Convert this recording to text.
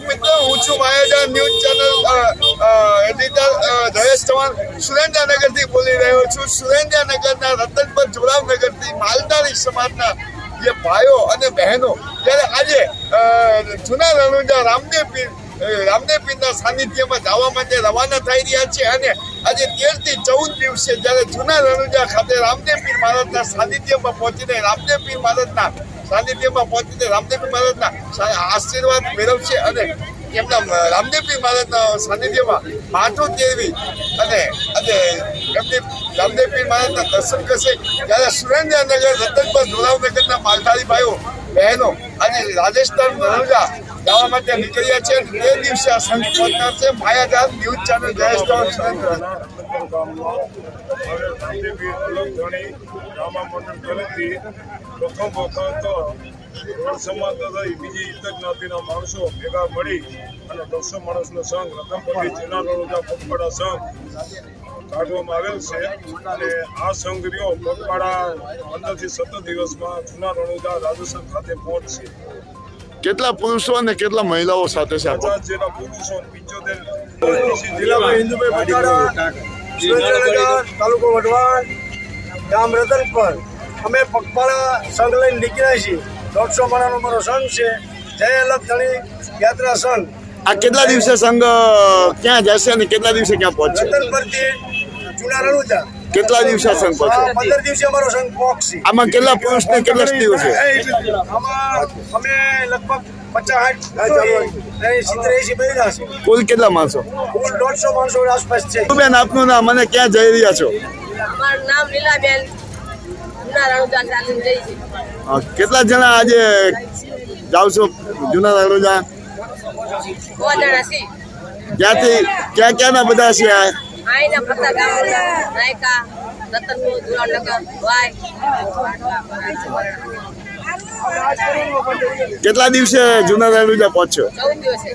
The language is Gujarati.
મિત્રો, હું છું Mayajan news channel editor Jayesh Chauhan સુરેન્દ્રનગરથી બોલી રહ્યો છું। સુરેન્દ્રનગરના રતનપર જોરાવનગરથી માલધારી સમાજના જે ભાઈઓ અને બહેનો જ્યારે આજે જૂના રણુજા રામદેવ પીરના સાનિધ્યમાં જવા માટે રવાના થઈ રહ્યા છે અને આજે 13 થી 14 દિવસે જ્યારે જૂના રણુજા ખાતે રામદેવ પીર મહારાજના સાનિધ્યમાં પહોંચીને રામદેવ પીર મહારાજના આશીર્વાદ મેળવશે અને એમના રામદેવ પીર મહારાજના સાનિધ્યમાં માથું તેરવી અને એમની રામદેવ પીર મહારાજના દર્શન કરશે। ત્યારે સુરેન્દ્રનગર રતનપર જોરાવનગરના માલધારી ભાઈઓ બહેનો આજે રાજસ્થાન રણુજા જવા માટે નીકળ્યા છે। તે દિવસે આ સંઘ પહોંચશે। માયાજાન ન્યૂઝ ચેનલ જયેશ ચૌહાણ સુરેન્દ્રનગર। પ્રથમ વખત રોડ સમાજ તથા બીજી ઇતર જ્ઞાતિના માણસો ભેગા મળી અને 200 માણસનો સંઘ રતનપરથી જૂના રણુજા પગપાળા સંઘ કાઢવામાં આવેલ છે અને આ સંઘ રહ્યો પગપાળા 15 થી 17 દિવસમાં જૂના રણુજા રાજસ્થાન ખાતે પહોંચશે। કેટલા પુરુષો અને કેટલા મહિલાઓ સાથે છે? 50 જેટલા પુરુષો 75 જિલ્લામાં હિન્દુભાઈ બટાડા, સુરેન્દ્રનગર, તાલુકો વઢવાણ, ગામ રતનપર। અમે પગપાળા સંઘ લઈને નીકળ્યા છીએ। 150 માણાનો અમારો સંઘ છે, જય અલગ ધણી યાત્રા સંઘ। આ કેટલા દિવસે સંઘ ક્યાં જશે અને કેટલા દિવસે ક્યાં પહોંચશે? રતનપરથી જૂના રણુજા કેટલા દિવસે સંઘ પહોંચશે? 15 દિવસે અમારો સંઘ પહોંચશે। આમાં કેટલા પુરુષ ને કેટલા સ્ત્રીઓ છે? આમાં અમે લગભગ 50-60 બહેરા છે। કુલ કેટલા માણસો? કુલ 150 માણસો આસપાસ છે। બેન, આપનું નામ અને ક્યાં જઈ રહ્યા છો? અમારું નામ લીલાબેન, જૂના રણુજા ચાલીને જઈ છે। કેટલા જણા આજે જાવ છો જૂના રણુજા? 6 જણા છે। ક્યાંથી ક્યાંના બધા છે? આઈના ફરતા ગામના નાયકા, રતનપુર, જોરાવનગર, વાય। કેટલા દિવસે જૂના રણુજા પહોંચ્યો? 14 દિવસે।